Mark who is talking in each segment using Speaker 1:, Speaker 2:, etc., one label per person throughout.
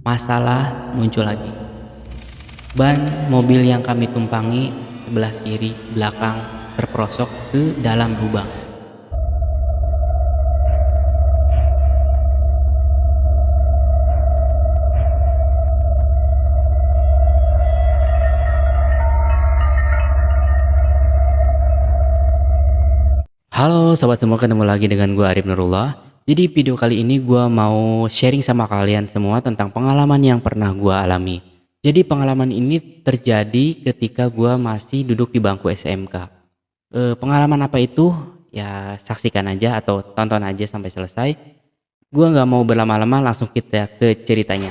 Speaker 1: Masalah muncul lagi. Ban mobil yang kami tumpangi sebelah kiri belakang terperosok ke dalam lubang. Halo sobat semua, ketemu lagi dengan gue Arif Nurullah. Jadi video kali ini gue mau sharing sama kalian semua tentang pengalaman yang pernah gue alami. Jadi pengalaman ini terjadi ketika gue masih duduk di bangku SMK. Pengalaman apa itu? Ya saksikan aja atau tonton aja sampai selesai. Gue nggak mau berlama-lama, langsung kita ke ceritanya.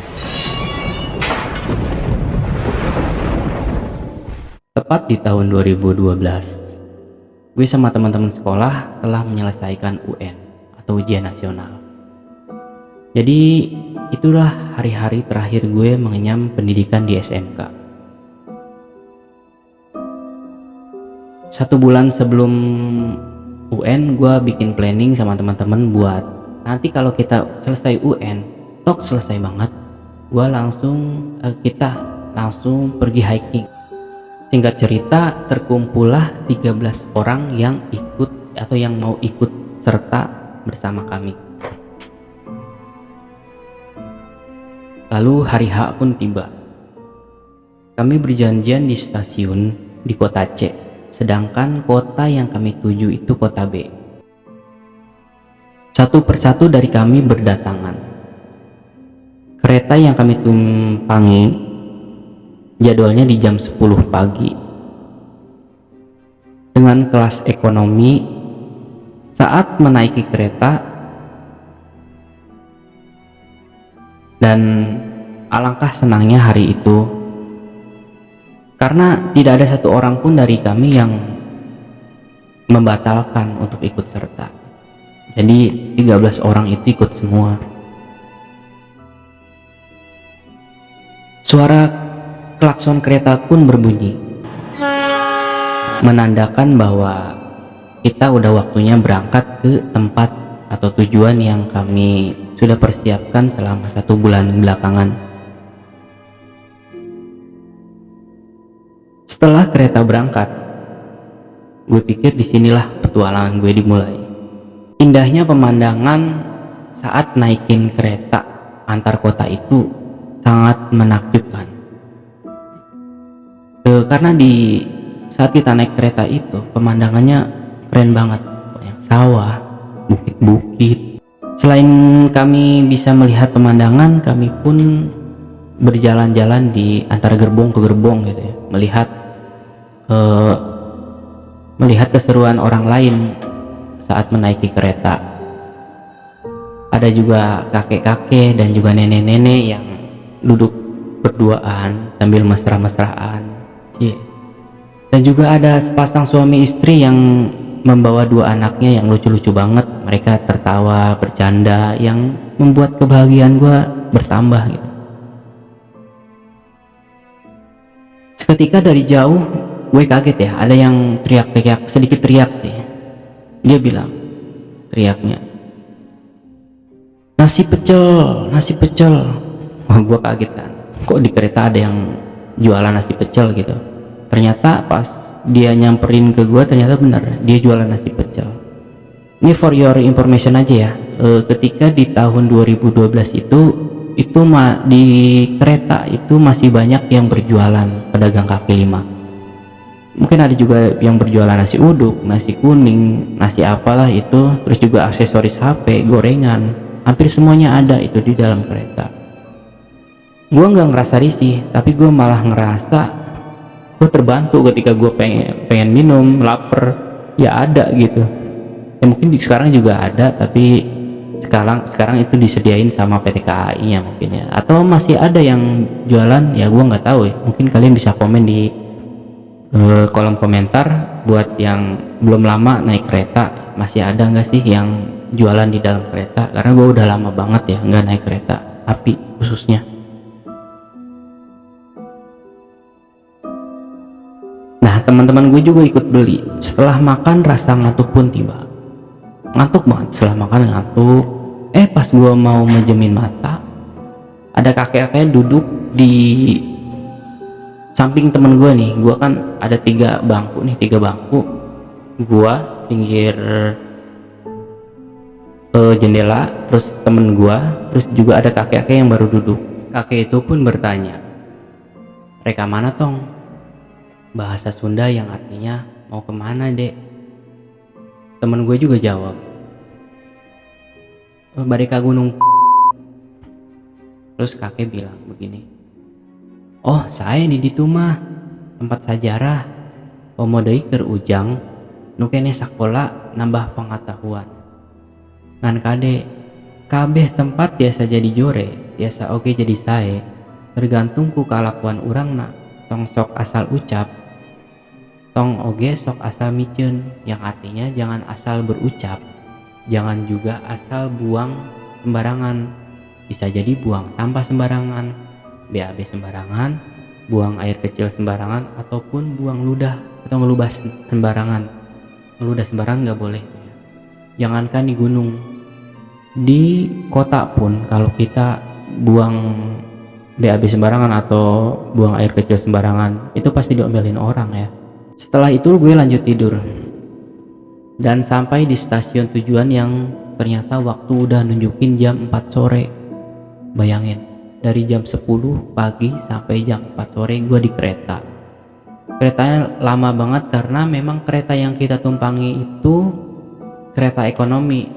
Speaker 1: Tepat di tahun 2012, gue sama teman-teman sekolah telah menyelesaikan UN atau ujian nasional. Jadi itulah hari-hari terakhir gue mengenyam pendidikan di SMK. 1 bulan sebelum UN, gue bikin planning sama teman-teman buat nanti kalau kita selesai UN, tok selesai banget, kita langsung pergi hiking. Singkat cerita, terkumpullah 13 orang yang ikut atau yang mau ikut serta bersama kami. Lalu hari H pun tiba. Kami berjanjian di stasiun di kota C, sedangkan kota yang kami tuju itu kota B. Satu persatu dari kami berdatangan. Kereta yang kami tumpangi jadwalnya di jam 10 pagi dengan kelas ekonomi. Saat menaiki kereta, dan alangkah senangnya hari itu karena tidak ada satu orang pun dari kami yang membatalkan untuk ikut serta. Jadi 13 orang itu ikut semua. Suara klakson kereta pun berbunyi, menandakan bahwa kita udah waktunya berangkat ke tempat atau tujuan yang kami sudah persiapkan selama 1 bulan belakangan. Setelah kereta berangkat, gue pikir disinilah petualangan gue dimulai. Indahnya pemandangan saat naikin kereta antar kota itu sangat menakjubkan. Karena di saat kita naik kereta itu pemandangannya keren banget, banyak sawah, bukit-bukit. Selain kami bisa melihat pemandangan, kami pun berjalan-jalan di antara gerbong ke gerbong gitu ya, melihat keseruan orang lain saat menaiki kereta. Ada juga kakek-kakek dan juga nenek-nenek yang duduk berduaan sambil mesra-mesraan. Dan juga ada sepasang suami istri yang membawa 2 anaknya yang lucu-lucu banget. Mereka tertawa, bercanda, yang membuat kebahagiaan gue bertambah gitu. Seketika dari jauh gue kaget ya, ada yang teriak-teriak, sedikit teriak sih. Dia bilang teriaknya, nasi pecel, nasi pecel. Wah, gue kaget kan, kok di kereta ada yang jualan nasi pecel gitu. Ternyata pas dia nyamperin ke gue, ternyata benar dia jualan nasi pecel. Ini for your information aja ya, ketika di tahun 2012 itu di kereta itu masih banyak yang berjualan pedagang kaki lima. Mungkin ada juga yang berjualan nasi uduk, nasi kuning, nasi apalah itu, terus juga aksesoris HP, gorengan, hampir semuanya ada itu di dalam kereta. Gue nggak ngerasa risih, tapi gue malah ngerasa gue terbantu ketika gue pengen minum, lapar, ya ada gitu. Ya mungkin sekarang juga ada, tapi sekarang itu disediain sama PT KAI ya mungkin ya, atau masih ada yang jualan, ya gue nggak tahu ya. Mungkin kalian bisa komen di kolom komentar buat yang belum lama naik kereta, masih ada nggak sih yang jualan di dalam kereta, karena gue udah lama banget ya nggak naik kereta api khususnya. Nah, teman-teman gue juga ikut beli. Setelah makan, rasa ngantuk pun tiba. Ngantuk banget, setelah makan ngantuk. Pas gue mau menjemin mata, ada kakek-kakek duduk di samping temen gue nih. Gue kan ada tiga bangku, gue pinggir jendela, terus temen gue, terus juga ada kakek-kakek yang baru duduk. Kakek itu pun bertanya, "Reka mana tong?" Bahasa Sunda yang artinya mau kemana dek. Temen gue juga jawab, "Bade ka gunung." Terus kakek bilang begini, "Oh saya di ditu mah tempat sajarah, pemodeui keur ujang nu keneh sakola nambah pengetahuan. Ngan kade kabeh tempat biasa jadi jore, biasa oge jadi sae, tergantung ku kalakuan urangna. Tong sok asal ucap, tong oge sok asal miceun," yang artinya jangan asal berucap, jangan juga asal buang sembarangan. Bisa jadi buang sampah sembarangan, BAB sembarangan, buang air kecil sembarangan, ataupun buang ludah atau ngelubah sembarangan. Ngeludah sembarangan nggak boleh. Jangankan di gunung, di kota pun kalau kita buang BAB sembarangan atau buang air kecil sembarangan, itu pasti diomelin orang ya. Setelah itu gue lanjut tidur dan sampai di stasiun tujuan yang ternyata waktu udah nunjukin jam 4 sore. Bayangin, dari jam 10 pagi sampai jam 4 sore gue di kereta. Keretanya lama banget karena memang kereta yang kita tumpangi itu kereta ekonomi,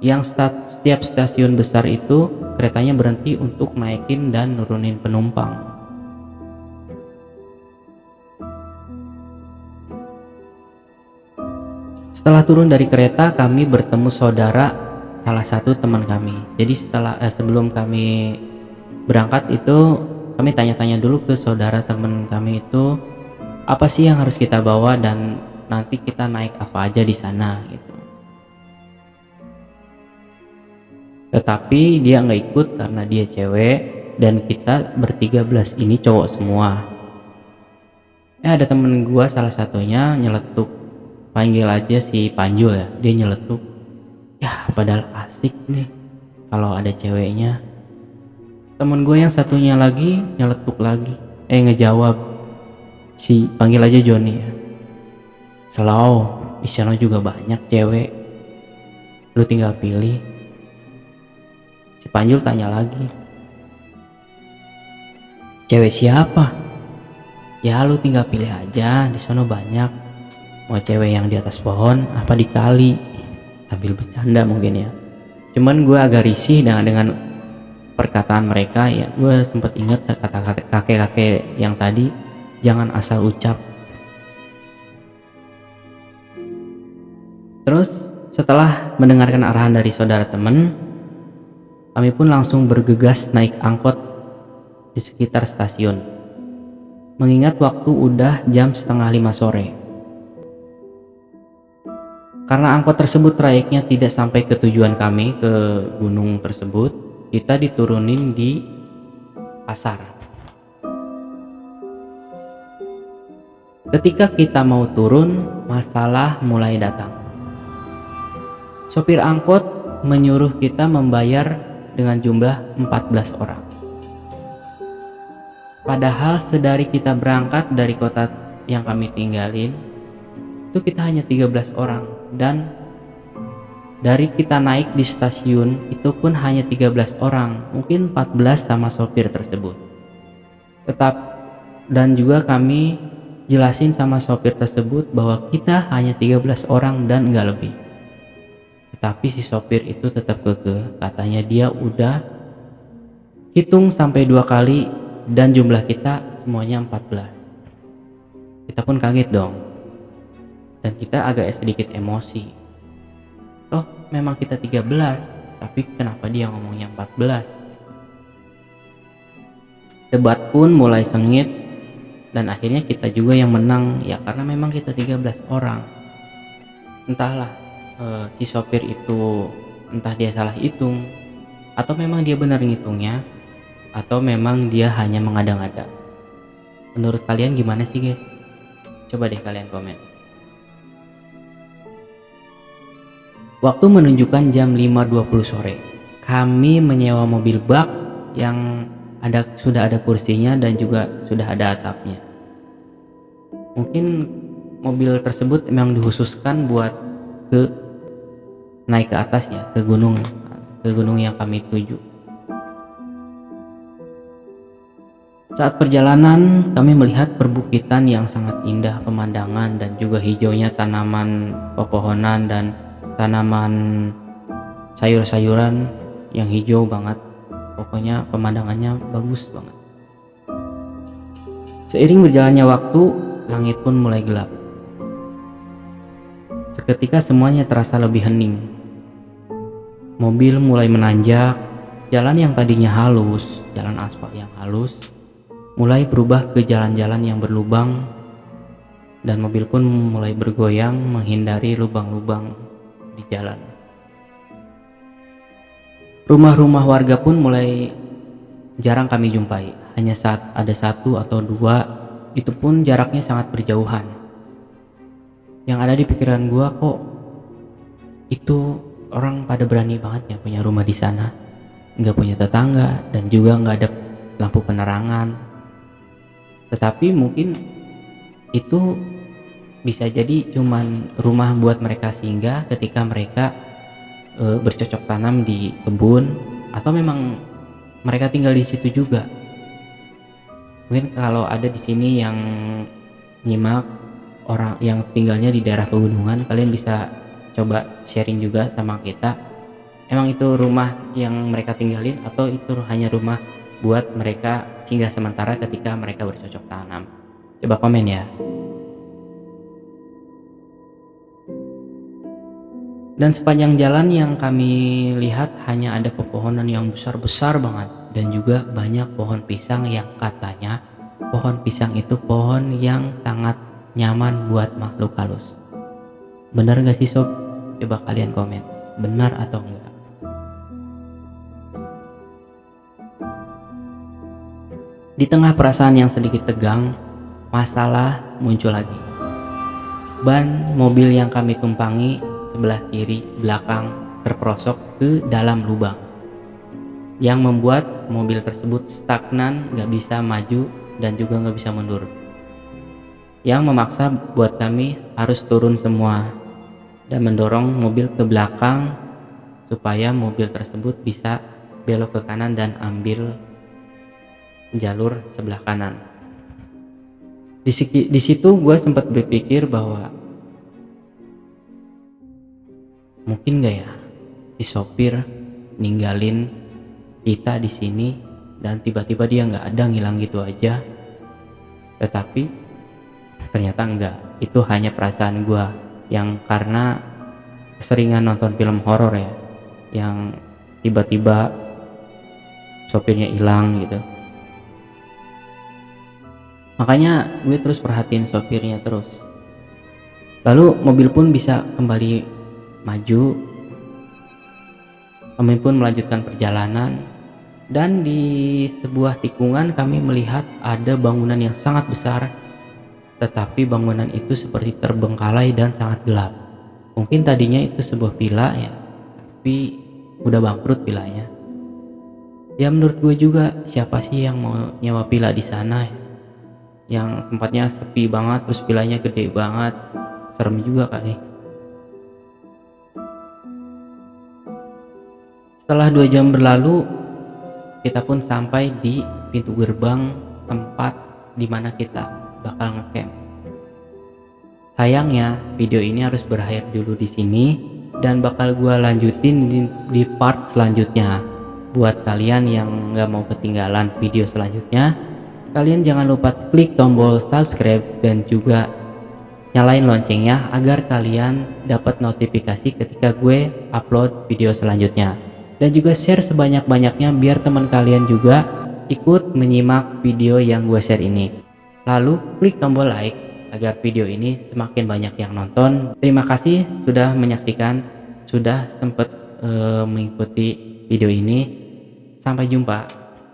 Speaker 1: yang setiap stasiun besar itu keretanya berhenti untuk naikin dan nurunin penumpang. Setelah turun dari kereta, kami bertemu saudara salah satu teman kami. Jadi sebelum kami berangkat itu, kami tanya-tanya dulu ke saudara teman kami itu apa sih yang harus kita bawa dan nanti kita naik apa aja di sana gitu. Tetapi dia nggak ikut karena dia cewek dan kita ber-13 ini cowok semua. Ada temen gua salah satunya nyeletuk, panggil aja si Panjul ya, dia nyeletuk, "Ya padahal asik nih kalau ada ceweknya." Temen gue yang satunya lagi nyeletuk lagi, ngejawab, si panggil aja Joni ya, "Slow, di sana juga banyak cewek, lu tinggal pilih." Si Panjul tanya lagi, "Cewek siapa?" "Ya lu tinggal pilih aja, di sana banyak. Mau cewek yang di atas pohon apa di kali?" Sambil bercanda mungkin ya. Cuman gue agak risih dengan perkataan mereka ya. Gue sempat ingat kata-kata kakek-kakek yang tadi, jangan asal ucap. Terus setelah mendengarkan arahan dari saudara temen, kami pun langsung bergegas naik angkot di sekitar stasiun. Mengingat waktu udah jam 4:30 sore. Karena angkot tersebut trayeknya tidak sampai ke tujuan kami, ke gunung tersebut, kita diturunin di pasar. Ketika kita mau turun, masalah mulai datang. Sopir angkot menyuruh kita membayar dengan jumlah 14 orang. Padahal sedari kita berangkat dari kota yang kami tinggalin, itu kita hanya 13 orang, dan dari kita naik di stasiun itu pun hanya 13 orang, mungkin 14 sama sopir tersebut. Dan juga kami jelasin sama sopir tersebut bahwa kita hanya 13 orang dan enggak lebih. Tetapi si sopir itu tetap kekeh, katanya dia udah hitung sampai 2 kali dan jumlah kita semuanya 14. Kita pun kaget dong. Dan kita agak sedikit emosi. Toh memang kita 13, tapi kenapa dia ngomongnya 14? Debat pun mulai sengit dan akhirnya kita juga yang menang ya, karena memang kita 13 orang. Entahlah si sopir itu entah dia salah hitung atau memang dia benar ngitungnya atau memang dia hanya mengada-ngada. Menurut kalian gimana sih guys? Coba deh kalian komen. Waktu menunjukkan jam 5.20 sore. Kami menyewa mobil bak yang sudah ada kursinya dan juga sudah ada atapnya. Mungkin mobil tersebut memang dikhususkan buat naik ke atas ya, ke gunung yang kami tuju. Saat perjalanan kami melihat perbukitan yang sangat indah pemandangan dan juga hijaunya tanaman pepohonan dan tanaman sayur-sayuran yang hijau banget. Pokoknya pemandangannya bagus banget. Seiring berjalannya waktu, langit pun mulai gelap. Seketika semuanya terasa lebih hening. Mobil mulai menanjak, jalan yang tadinya halus, jalan aspal yang halus, mulai berubah ke jalan-jalan yang berlubang, dan mobil pun mulai bergoyang menghindari lubang-lubang di jalan. Rumah-rumah warga pun mulai jarang kami jumpai, hanya saat ada satu atau dua, itu pun jaraknya sangat berjauhan. Yang ada di pikiran gua, kok itu orang pada berani banget ya punya rumah di sana, nggak punya tetangga dan juga nggak ada lampu penerangan. Tetapi mungkin itu bisa jadi cuman rumah buat mereka singgah ketika mereka bercocok tanam di kebun, atau memang mereka tinggal di situ juga. Mungkin kalau ada di sini yang nyimak orang yang tinggalnya di daerah pegunungan, kalian bisa coba sharing juga sama kita. Emang itu rumah yang mereka tinggalin atau itu hanya rumah buat mereka singgah sementara ketika mereka bercocok tanam? Coba komen ya. Dan sepanjang jalan yang kami lihat hanya ada pepohonan yang besar-besar banget, dan juga banyak pohon pisang yang katanya pohon pisang itu pohon yang sangat nyaman buat makhluk halus. Benar gak sih sob? Coba kalian komen, benar atau enggak? Di tengah perasaan yang sedikit tegang, masalah muncul lagi. Ban mobil yang kami tumpangi sebelah kiri belakang terperosok ke dalam lubang, yang membuat mobil tersebut stagnan, gak bisa maju dan juga gak bisa mundur, yang memaksa buat kami harus turun semua dan mendorong mobil ke belakang supaya mobil tersebut bisa belok ke kanan dan ambil jalur sebelah kanan. Di situ gue sempat berpikir bahwa mungkin gak ya si sopir ninggalin kita di sini dan tiba-tiba dia nggak ada, ngilang gitu aja. Tetapi ternyata enggak, itu hanya perasaan gue yang karena keseringan nonton film horor ya, yang tiba-tiba sopirnya hilang gitu. Makanya gue terus perhatiin sopirnya terus. Lalu mobil pun bisa kembali maju, kami pun melanjutkan perjalanan, dan di sebuah tikungan kami melihat ada bangunan yang sangat besar, tetapi bangunan itu seperti terbengkalai dan sangat gelap. Mungkin tadinya itu sebuah villa ya, tapi udah bangkrut villanya. Ya menurut gue juga, siapa sih yang mau nyewa villa di sana ya? Yang tempatnya sepi banget, terus villanya gede banget, serem juga kali. Setelah 2 jam berlalu, kita pun sampai di pintu gerbang tempat dimana kita bakal ngecamp. Sayangnya video ini harus berakhir dulu di sini dan bakal gua lanjutin di part selanjutnya. Buat kalian yang nggak mau ketinggalan video selanjutnya, kalian jangan lupa klik tombol subscribe dan juga nyalain loncengnya agar kalian dapat notifikasi ketika gue upload video selanjutnya. Dan juga share sebanyak-banyaknya biar teman kalian juga ikut menyimak video yang gue share ini. Lalu klik tombol like agar video ini semakin banyak yang nonton. Terima kasih sudah menyaksikan, sudah sempat mengikuti video ini. Sampai jumpa.